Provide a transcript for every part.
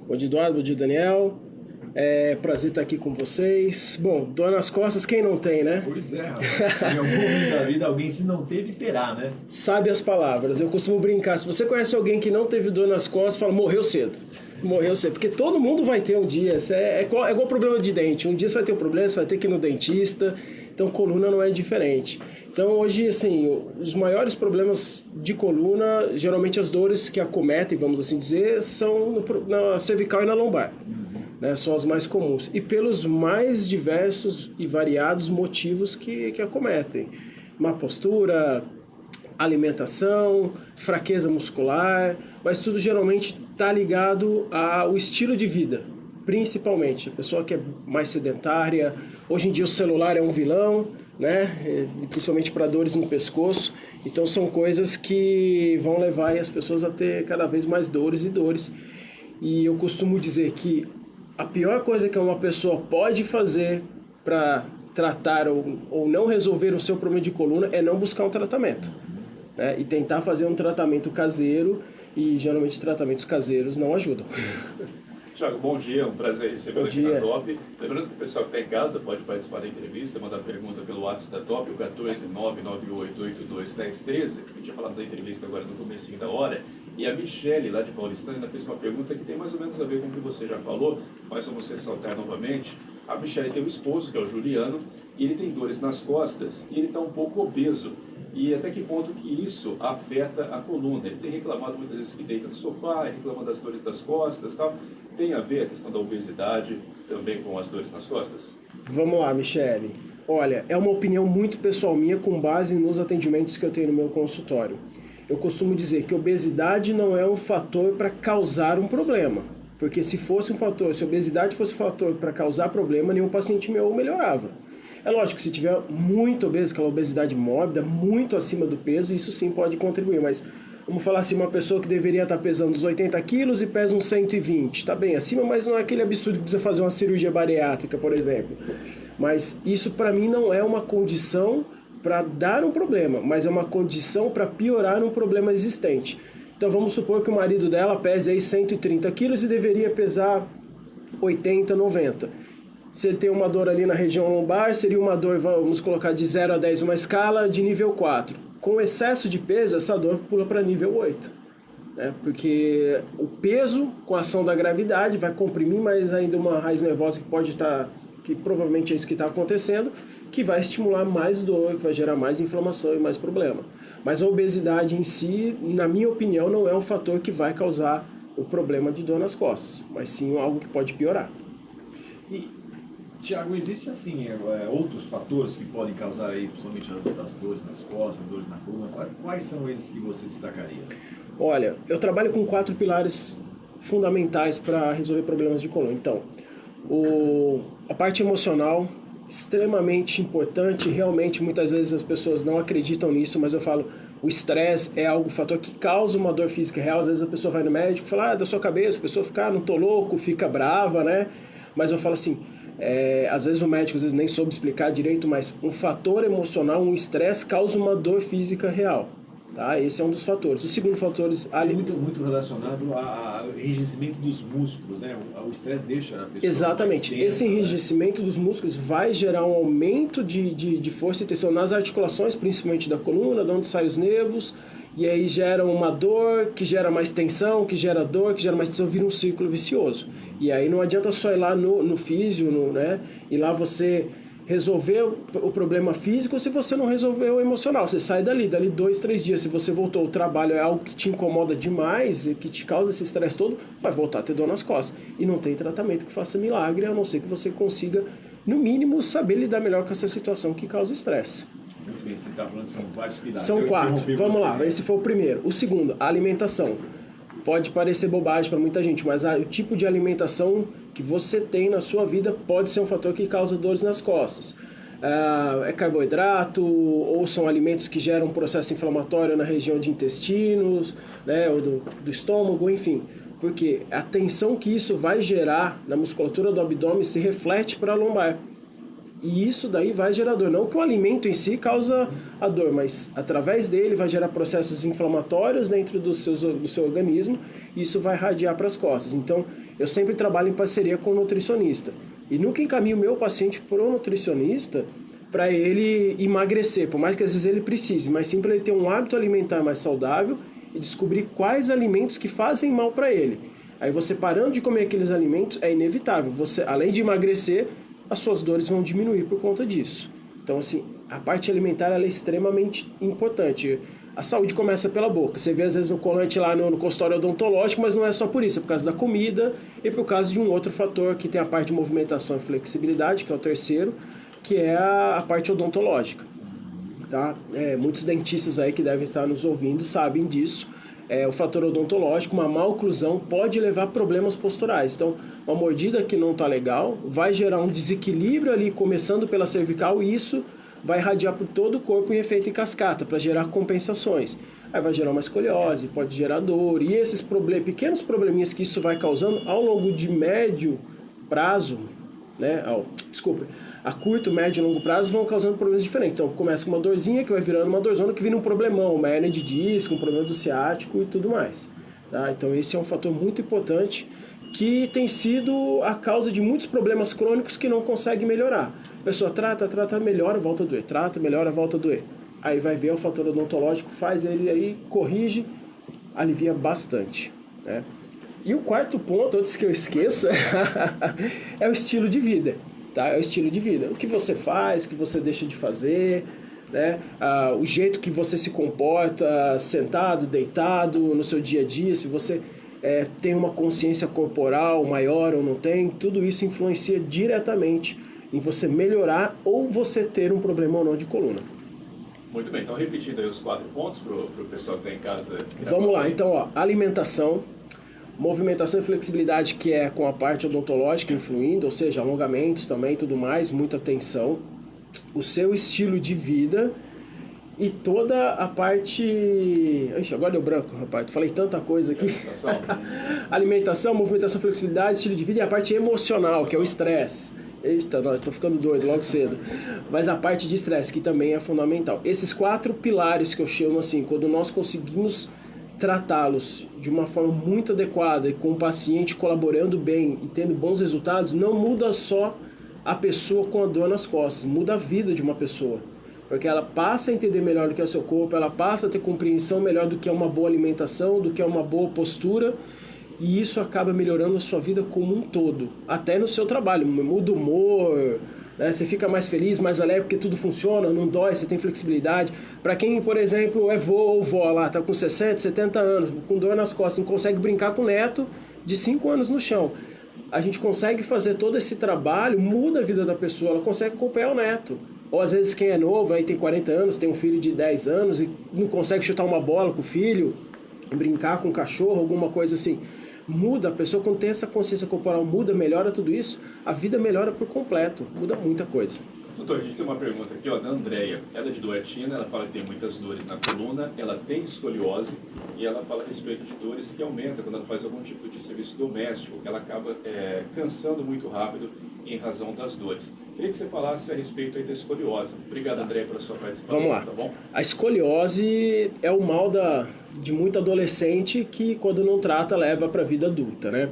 Bom dia, Eduardo. Bom dia, Daniel. É prazer estar aqui com vocês. Bom, dor nas costas, quem não tem, né? Pois é, rapaz. Em algum momento da vida, alguém se não teve, terá, né? Sabe as palavras. Eu costumo brincar. Se você conhece alguém que não teve dor nas costas, fala, morreu cedo. Morreu cedo. Porque todo mundo vai ter um dia. É igual problema de dente. Um dia você vai ter um problema, você vai ter que ir no dentista. Então, coluna não é diferente. Então, hoje, assim, os maiores problemas de coluna, geralmente as dores que acometem, vamos assim dizer, são na cervical e na lombar. Né, são as mais comuns, e pelos mais diversos e variados motivos que acometem. Má postura, alimentação, fraqueza muscular, mas tudo geralmente está ligado ao estilo de vida, principalmente. A pessoa que é mais sedentária, hoje em dia o celular é um vilão, né, principalmente para dores no pescoço, então são coisas que vão levar as pessoas a ter cada vez mais dores e dores. E eu costumo dizer que a pior coisa que uma pessoa pode fazer para tratar ou não resolver o seu problema de coluna é não buscar um tratamento, né? E tentar fazer um tratamento caseiro, e geralmente tratamentos caseiros não ajudam. Tiago, bom dia, é um prazer recebê-lo aqui na Top. Lembrando que o pessoal que está em casa pode participar da entrevista, mandar pergunta pelo WhatsApp da Top, o 14998821013. A gente tinha falado da entrevista agora no comecinho da hora. E a Michele, lá de Paulistana, fez uma pergunta que tem mais ou menos a ver com o que você já falou, mas vamos ressaltar novamente. A Michele tem um esposo, que é o Juliano, e ele tem dores nas costas, e ele está um pouco obeso. E até que ponto que isso afeta a coluna? Ele tem reclamado muitas vezes que deita no sofá, reclama das dores das costas e tal. Tem a ver a questão da obesidade também com as dores nas costas? Vamos lá, Michele. Olha, é uma opinião muito pessoal minha com base nos atendimentos que eu tenho no meu consultório. Eu costumo dizer que obesidade não é um fator para causar um problema. Porque se fosse um fator, se a obesidade fosse um fator para causar problema, nenhum paciente meu melhorava. É lógico que se tiver muito obeso, aquela obesidade mórbida, muito acima do peso, isso sim pode contribuir. Mas vamos falar assim, uma pessoa que deveria estar pesando uns 80 quilos e pesa uns 120. Está bem acima, mas não é aquele absurdo que precisa fazer uma cirurgia bariátrica, por exemplo. Mas isso para mim não é uma condição para dar um problema, mas é uma condição para piorar um problema existente. Então vamos supor que o marido dela pese aí 130 quilos e deveria pesar 80, 90. Se ele tem uma dor ali na região lombar, seria uma dor, vamos colocar de 0 a 10, uma escala de nível 4. Com excesso de peso, essa dor pula para nível 8. Né? Porque o peso, com a ação da gravidade, vai comprimir mais ainda uma raiz nervosa que pode estar, que provavelmente é isso que está acontecendo, que vai estimular mais dor, que vai gerar mais inflamação e mais problema. Mas a obesidade em si, na minha opinião, não é um fator que vai causar o problema de dor nas costas, mas sim algo que pode piorar. E, Tiago, existem assim, outros fatores que podem causar aí, principalmente as dores nas costas, dores na coluna? Quais são eles que você destacaria? Olha, eu trabalho com 4 pilares fundamentais para resolver problemas de coluna. Então, a parte emocional, extremamente importante, realmente muitas vezes as pessoas não acreditam nisso, mas eu falo, o estresse é um fator que causa uma dor física real. Às vezes a pessoa vai no médico e fala, da sua cabeça, a pessoa fica, não tô louco, fica brava, né? Mas eu falo assim, às vezes o médico nem soube explicar direito, mas um fator emocional, um estresse causa uma dor física real. Tá? Esse é um dos fatores. O segundo fator é muito relacionado ao enrijecimento dos músculos, né? O estresse deixa a pessoa. Exatamente. Mais tensa, esse enrijecimento dos músculos vai gerar um aumento de força e tensão nas articulações, principalmente da coluna, de onde saem os nervos, e aí gera uma dor, que gera mais tensão, que gera dor, que gera mais tensão, vira um círculo vicioso. E aí não adianta só ir lá no físio, né? E lá você resolver o problema físico se você não resolveu o emocional. Você sai dali 2, 3 dias. Se você voltou, o trabalho é algo que te incomoda demais e que te causa esse estresse todo, vai voltar a ter dor nas costas. E não tem tratamento que faça milagre, a não ser que você consiga, no mínimo, saber lidar melhor com essa situação que causa estresse. Muito bem, você está falando que são vários pilares. São 4. Vamos lá, esse foi o primeiro. O segundo, a alimentação. Pode parecer bobagem para muita gente, mas o tipo de alimentação que você tem na sua vida pode ser um fator que causa dores nas costas. É carboidrato, ou são alimentos que geram um processo inflamatório na região de intestinos, né, ou do estômago, enfim. Porque a tensão que isso vai gerar na musculatura do abdômen se reflete para a lombar. E isso daí vai gerar dor. Não que o alimento em si causa a dor, mas através dele vai gerar processos inflamatórios dentro do seu organismo e isso vai irradiar para as costas. Então, eu sempre trabalho em parceria com o nutricionista. E nunca encaminho o meu paciente para o nutricionista para ele emagrecer, por mais que às vezes ele precise, mas sim para ele ter um hábito alimentar mais saudável e descobrir quais alimentos que fazem mal para ele. Aí você parando de comer aqueles alimentos é inevitável. Você, além de emagrecer, as suas dores vão diminuir por conta disso. Então, assim, a parte alimentar ela é extremamente importante. A saúde começa pela boca. Você vê, às vezes, o colante lá no consultório odontológico, mas não é só por isso. É por causa da comida e por causa de um outro fator que tem a parte de movimentação e flexibilidade, que é o terceiro, que é a parte odontológica. Tá? Muitos dentistas aí que devem estar nos ouvindo sabem disso. O fator odontológico, uma má oclusão pode levar a problemas posturais. Então, uma mordida que não está legal vai gerar um desequilíbrio ali, começando pela cervical, e isso vai irradiar por todo o corpo em efeito em cascata, para gerar compensações. Aí vai gerar uma escoliose, pode gerar dor, e esses pequenos probleminhas que isso vai causando ao longo de médio prazo, né? A curto, médio e longo prazo vão causando problemas diferentes. Então, começa com uma dorzinha que vai virando uma dorzona que vira um problemão, uma hernia de disco, um problema do ciático e tudo mais. Tá? Então, esse é um fator muito importante que tem sido a causa de muitos problemas crônicos que não consegue melhorar. A pessoa trata, melhora, volta a doer. Trata, melhora, volta a doer. Aí vai ver o fator odontológico, faz ele aí, corrige, alivia bastante, né? E o quarto ponto, antes que eu esqueça, é o estilo de vida. Tá? É o estilo de vida. O que você faz, o que você deixa de fazer, né? O jeito que você se comporta sentado, deitado, no seu dia a dia, se você tem uma consciência corporal maior ou não tem, tudo isso influencia diretamente em você melhorar ou você ter um problema ou não de coluna. Muito bem, então repetindo aí os 4 pontos para o pessoal que está em casa. Vamos lá, então, alimentação, movimentação e flexibilidade, que é com a parte odontológica influindo, ou seja, alongamentos também, tudo mais, muita atenção. O seu estilo de vida e toda a parte... Ixi, agora deu branco, rapaz, falei tanta coisa aqui. Alimentação, movimentação, flexibilidade, estilo de vida e a parte emocional, que é o estresse. Eita, estou ficando doido logo cedo. Mas a parte de estresse, que também é fundamental. Esses 4 pilares que eu chamo assim, quando nós conseguimos tratá-los de uma forma muito adequada e com o paciente colaborando bem e tendo bons resultados, não muda só a pessoa com a dor nas costas, muda a vida de uma pessoa. Porque ela passa a entender melhor do que é o seu corpo, ela passa a ter compreensão melhor do que é uma boa alimentação, do que é uma boa postura, e isso acaba melhorando a sua vida como um todo, até no seu trabalho, muda o humor, né? Você fica mais feliz, mais alegre, porque tudo funciona, não dói, você tem flexibilidade. Para quem, por exemplo, é vô ou vó lá, tá com 60, 70 anos, com dor nas costas, não consegue brincar com o neto de 5 anos no chão. A gente consegue fazer todo esse trabalho, muda a vida da pessoa, ela consegue acompanhar o neto. Ou às vezes quem é novo, aí tem 40 anos, tem um filho de 10 anos e não consegue chutar uma bola com o filho, brincar com o cachorro, alguma coisa assim. Muda, a pessoa quando tem essa consciência corporal, muda, melhora tudo isso, a vida melhora por completo, muda muita coisa. Doutor, a gente tem uma pergunta aqui, ó, da Andréia. Ela é de Duartina, ela fala que tem muitas dores na coluna, ela tem escoliose e ela fala a respeito de dores que aumentam quando ela faz algum tipo de serviço doméstico, que ela acaba cansando muito rápido em razão das dores. Queria que você falasse a respeito aí da escoliose. Obrigado, Andréia, pela sua participação. Vamos lá. Tá bom? A escoliose é o mal de muito adolescente que, quando não trata, leva para a vida adulta, né?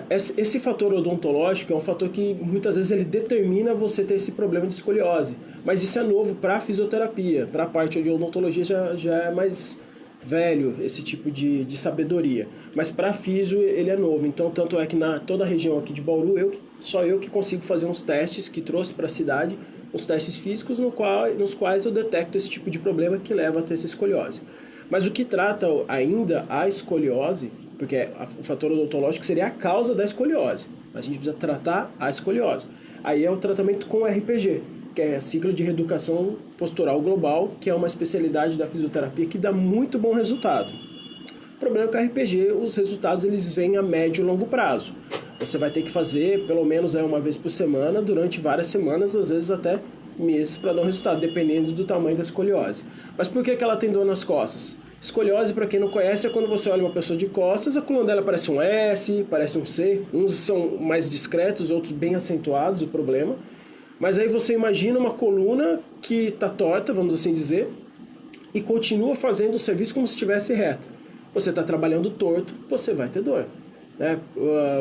Esse fator odontológico é um fator que muitas vezes ele determina você ter esse problema de escoliose, mas isso é novo para a fisioterapia, para a parte de odontologia já é mais velho esse tipo de sabedoria, mas para a fisio ele é novo. Então tanto é que na toda a região aqui de Bauru só eu que consigo fazer uns testes que trouxe para a cidade, os testes físicos nos quais eu detecto esse tipo de problema que leva a ter essa escoliose. Mas o que trata ainda a escoliose, porque o fator odontológico seria a causa da escoliose, mas a gente precisa tratar a escoliose. Aí é o tratamento com RPG, que é a sigla de reeducação postural global, que é uma especialidade da fisioterapia que dá muito bom resultado. O problema é que a RPG, os resultados eles vêm a médio e longo prazo. Você vai ter que fazer pelo menos uma vez por semana, durante várias semanas, às vezes até meses para dar um resultado, dependendo do tamanho da escoliose. Mas por que ela tem dor nas costas? Escoliose, para quem não conhece, é quando você olha uma pessoa de costas, a coluna dela parece um S, parece um C. Uns são mais discretos, outros bem acentuados, o problema. Mas aí você imagina uma coluna que está torta, vamos assim dizer, e continua fazendo o serviço como se estivesse reto. Você está trabalhando torto, você vai ter dor. Né?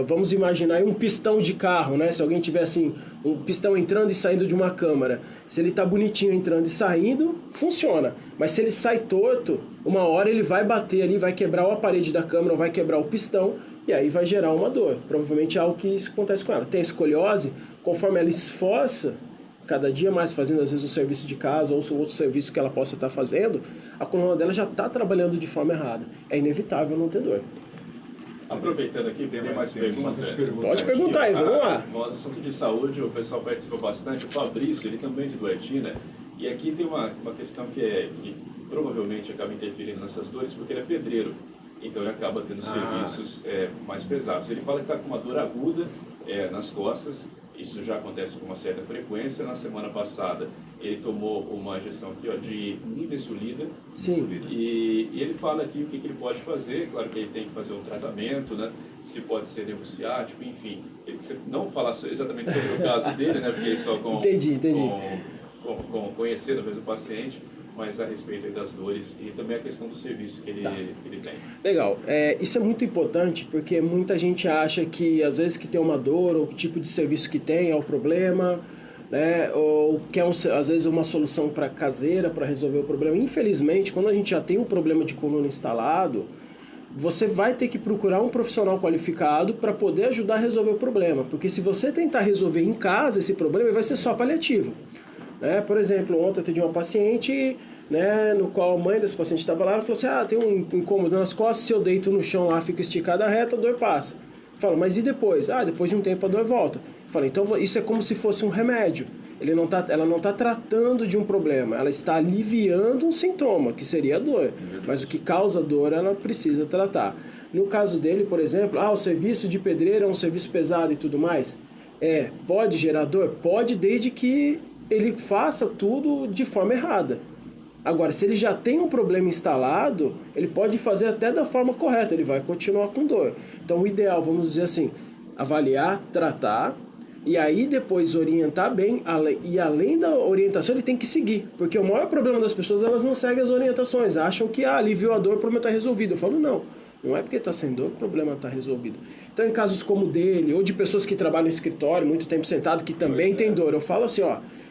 Vamos imaginar aí um pistão de carro, né? Se alguém tiver assim, um pistão entrando e saindo de uma câmara, se ele está bonitinho entrando e saindo, funciona. Mas se ele sai torto, uma hora ele vai bater ali, vai quebrar a parede da câmara, vai quebrar o pistão e aí vai gerar uma dor. Provavelmente é algo que isso acontece com ela. Tem a escoliose, conforme ela esforça cada dia mais fazendo às vezes o serviço de casa ou outro serviço que ela possa estar fazendo, a coluna dela já está trabalhando de forma errada. É inevitável não ter dor. Aproveitando aqui, tem mais perguntas. Pode perguntar aí, vamos lá. No assunto de saúde, o pessoal participou bastante. O Fabrício, ele também de Duartina. E aqui tem uma questão que provavelmente acaba interferindo nessas dores, porque ele é pedreiro. Então ele acaba tendo serviços mais pesados. Ele fala que está com uma dor aguda nas costas. Isso já acontece com uma certa frequência. Na semana passada, ele tomou uma injeção aqui, de nimesulida. Sim. E ele fala aqui o que ele pode fazer. Claro que ele tem que fazer um tratamento, né? Se pode ser nervo ciático, enfim. Ele não falar exatamente sobre o caso dele, né? Porque só Entendi. com conhecer, talvez, o paciente, mas a respeito aí das dores e também a questão do serviço que ele tem. Legal. Isso é muito importante porque muita gente acha que às vezes que tem uma dor ou que tipo de serviço que tem é o problema, né? Ou quer às vezes uma solução caseira para resolver o problema. Infelizmente, quando a gente já tem um problema de coluna instalado, você vai ter que procurar um profissional qualificado para poder ajudar a resolver o problema. Porque se você tentar resolver em casa esse problema, vai ser só paliativo. Por exemplo, ontem eu atendi uma paciente, né, no qual a mãe desse paciente estava lá, ela falou assim, tem um incômodo nas costas, se eu deito no chão lá, fico esticada reta, a dor passa. Eu falo, mas e depois? Depois de um tempo a dor volta. Eu falei, então isso é como se fosse um remédio. Ela não está tratando de um problema, ela está aliviando um sintoma, que seria a dor. Mas o que causa dor, ela precisa tratar. No caso dele, por exemplo, o serviço de pedreiro é um serviço pesado e tudo mais. Pode gerar dor? Pode, desde que ele faça tudo de forma errada. Agora, se ele já tem um problema instalado, ele pode fazer até da forma correta, ele vai continuar com dor. Então, o ideal, vamos dizer assim, avaliar, tratar, e aí depois orientar bem, e além da orientação, ele tem que seguir. Porque o maior problema das pessoas, elas não seguem as orientações, acham que aliviou a dor, o problema está resolvido. Eu falo, não é porque está sem dor que o problema está resolvido. Então, em casos como o dele, ou de pessoas que trabalham no escritório, muito tempo sentado, que também tem dor, eu falo assim,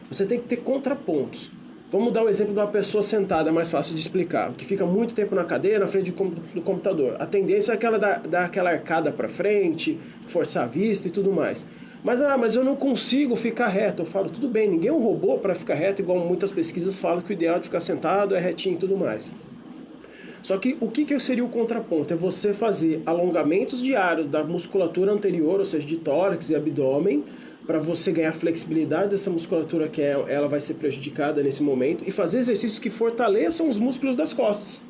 você tem que ter contrapontos. Vamos dar o exemplo de uma pessoa sentada, é mais fácil de explicar, que fica muito tempo na cadeira, na frente do computador. A tendência é aquela dar aquela arcada para frente, forçar a vista e tudo mais. Mas eu não consigo ficar reto. Eu falo, tudo bem, ninguém é um robô para ficar reto, igual muitas pesquisas falam que o ideal de ficar sentado é retinho e tudo mais. Só que o que seria o contraponto? É você fazer alongamentos diários da musculatura anterior, ou seja, de tórax e abdômen, para você ganhar flexibilidade dessa musculatura que ela vai ser prejudicada nesse momento, e fazer exercícios que fortaleçam os músculos das costas.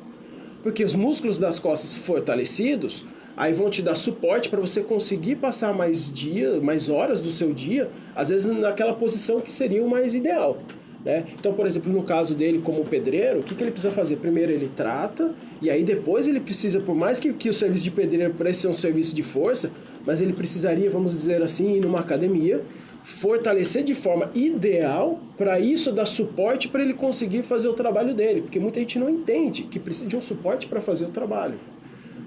Porque os músculos das costas fortalecidos, aí vão te dar suporte para você conseguir passar mais horas do seu dia, às vezes naquela posição que seria o mais ideal. Então, por exemplo, no caso dele como pedreiro, o que ele precisa fazer? Primeiro ele trata, e aí depois ele precisa, por mais que o serviço de pedreiro pareça ser um serviço de força, mas ele precisaria, vamos dizer assim, ir numa academia, fortalecer de forma ideal, para isso dar suporte para ele conseguir fazer o trabalho dele, porque muita gente não entende que precisa de um suporte para fazer o trabalho.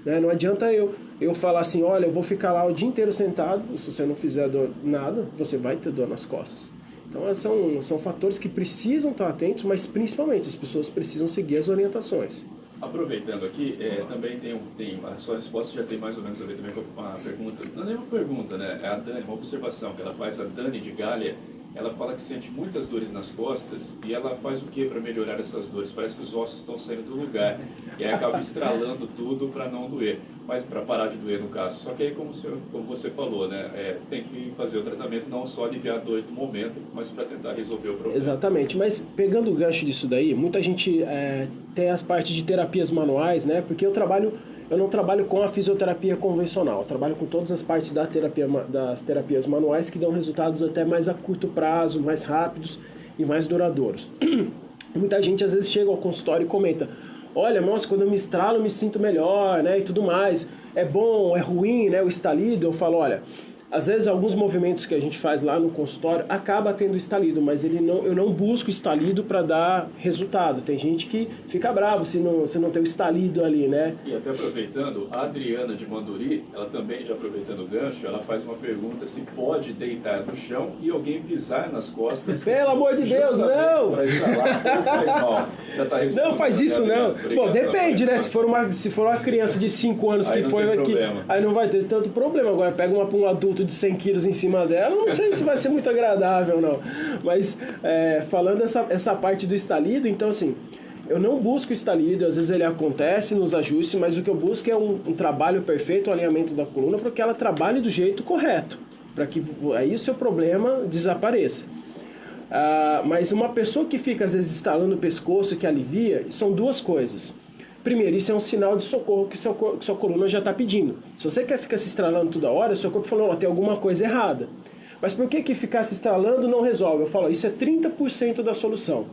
Não adianta eu falar assim, olha, eu vou ficar lá o dia inteiro sentado, se você não fizer nada, você vai ter dor nas costas. Então, são fatores que precisam estar atentos, mas principalmente as pessoas precisam seguir as orientações. Aproveitando aqui, também tem a sua resposta já tem mais ou menos a ver também com uma pergunta, não é nem uma pergunta, né? É a Dani, uma observação que ela faz, a Dani de Gália. Ela fala que sente muitas dores nas costas e ela faz o que para melhorar essas dores? Parece que os ossos estão saindo do lugar e aí acaba estralando tudo para não doer, mas para parar de doer no caso. Só que aí, como você falou, né, tem que fazer o tratamento não só aliviar a dor do momento, mas para tentar resolver o problema. Exatamente, mas pegando o gancho disso daí, muita gente tem as partes de terapias manuais, né? Porque eu não trabalho com a fisioterapia convencional, eu trabalho com todas as partes das terapias manuais que dão resultados até mais a curto prazo, mais rápidos e mais duradouros. Muita gente às vezes chega ao consultório e comenta, olha, nossa, quando eu me estralo eu me sinto melhor, né, e tudo mais. É bom, é ruim, né, o estalido? Eu falo, olha, Às vezes, alguns movimentos que a gente faz lá no consultório acaba tendo estalido, mas eu não busco estalido para dar resultado. Tem gente que fica bravo se não tem o estalido ali, né? E até aproveitando, a Adriana de Manduri, ela também, já aproveitando o gancho, ela faz uma pergunta se pode deitar no chão e alguém pisar nas costas. Pelo amor de Deus, não! Não faz isso, não. Bom, depende, né? Se for uma criança de 5 anos que foi aqui, aí não vai ter tanto problema. Agora, pega um adulto de 100 quilos em cima dela, não sei se vai ser muito agradável, não. Mas, falando essa parte do estalido, então, assim, eu não busco estalido, às vezes ele acontece nos ajustes, mas o que eu busco é um trabalho perfeito, um alinhamento da coluna, para que ela trabalhe do jeito correto, para que aí o seu problema desapareça. Mas uma pessoa que fica, às vezes, estalando o pescoço, que alivia, são duas coisas. Primeiro, isso é um sinal de socorro que sua coluna já está pedindo. Se você quer ficar se estralando toda hora, seu corpo falou, tem alguma coisa errada. Mas por que ficar se estralando não resolve? Eu falo, isso é 30% da solução.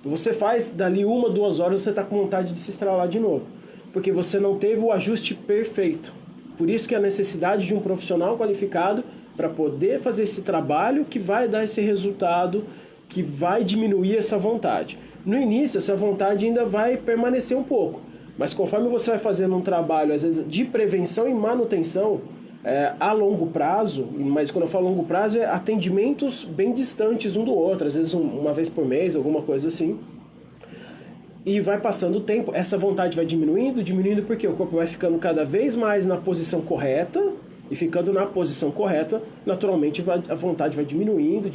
Você faz, dali 1, 2 horas, você está com vontade de se estralar de novo. Porque você não teve o ajuste perfeito. Por isso que a necessidade de um profissional qualificado para poder fazer esse trabalho que vai dar esse resultado, que vai diminuir essa vontade. No início, essa vontade ainda vai permanecer um pouco. Mas conforme você vai fazendo um trabalho, às vezes, de prevenção e manutenção, a longo prazo, mas quando eu falo longo prazo, é atendimentos bem distantes um do outro, às vezes uma vez por mês, alguma coisa assim. E vai passando o tempo, essa vontade vai diminuindo, porque o corpo vai ficando cada vez mais na posição correta, e ficando na posição correta, naturalmente a vontade vai diminuindo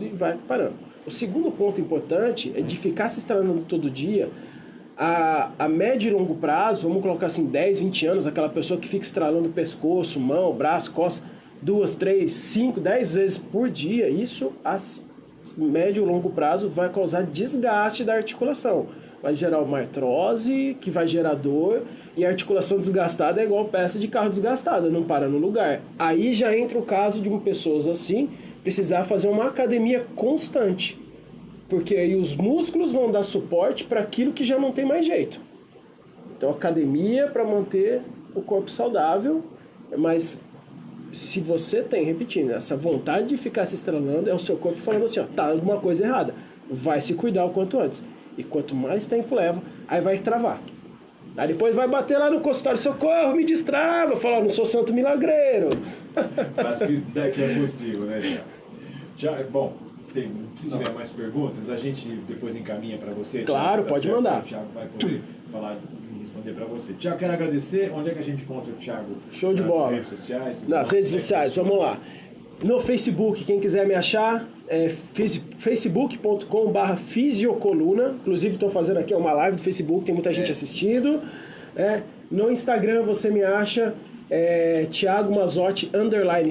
e vai parando. O segundo ponto importante é de ficar se estralando todo dia. A médio e longo prazo, vamos colocar assim 10, 20 anos, aquela pessoa que fica estralando pescoço, mão, braço, costas, 2, 3, 5, 10 vezes por dia, isso a médio e longo prazo vai causar desgaste da articulação. Vai gerar uma artrose, que vai gerar dor, e a articulação desgastada é igual peça de carro desgastada, não para no lugar. Aí já entra o caso de pessoas assim, precisar fazer uma academia constante. Porque aí os músculos vão dar suporte para aquilo que já não tem mais jeito. Então, academia para manter o corpo saudável, mas se você tem, repetindo, essa vontade de ficar se estralando, é o seu corpo falando assim, tá alguma coisa errada, vai se cuidar o quanto antes. E quanto mais tempo leva, aí vai travar. Aí depois vai bater lá no consultório, socorro, me destrava, falar, não sou santo milagreiro. Acho que daqui é possível, né, Thiago? Bom, se tiver mais perguntas, a gente depois encaminha para você. Claro, Thiago, pode mandar. O Thiago vai poder falar e responder para você. Thiago, quero agradecer. Onde é que a gente encontra o Thiago? Show de bola. Nas redes sociais? Nas redes sociais, vamos lá. No Facebook, quem quiser me achar, é facebook.com/fisiocoluna. Inclusive, estou fazendo aqui uma live do Facebook, tem muita gente assistindo. No Instagram, você me acha Thiago Mazzotti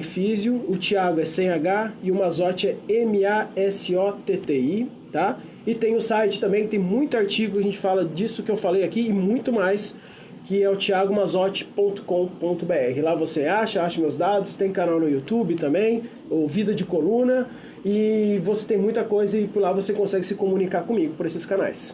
_Físio. O Thiago é sem H e o Mazzotti é MASOTTI, tá? E tem o site também, tem muito artigo, a gente fala disso que eu falei aqui e muito mais, que é o thiagomazzotti.com.br. Lá você acha meus dados, tem canal no YouTube também, o Vida de Coluna, e você tem muita coisa e por lá você consegue se comunicar comigo por esses canais.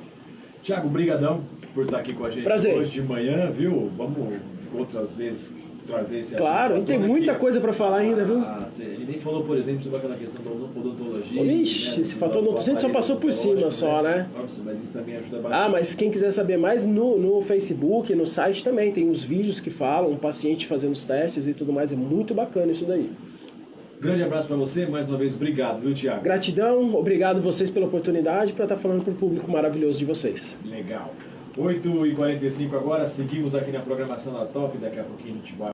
Thiago, brigadão por estar aqui com a gente. Prazer. Hoje de manhã, viu? Vamos outras vezes trazer esse Claro, e tem muita coisa para falar ainda, viu? A gente nem falou, por exemplo, sobre aquela questão da odontologia. Ixi, esse fator odontologia a gente só passou por cima só, né? Mas isso também ajuda bastante. Mas quem quiser saber mais, no Facebook, no site também, tem os vídeos que falam, um paciente fazendo os testes e tudo mais, é muito bacana isso daí. Grande abraço para você, mais uma vez, obrigado, viu, Thiago? Gratidão, obrigado vocês pela oportunidade para estar falando para o público maravilhoso de vocês. Legal. 8h45 agora, seguimos aqui na programação da Top, daqui a pouquinho a gente vai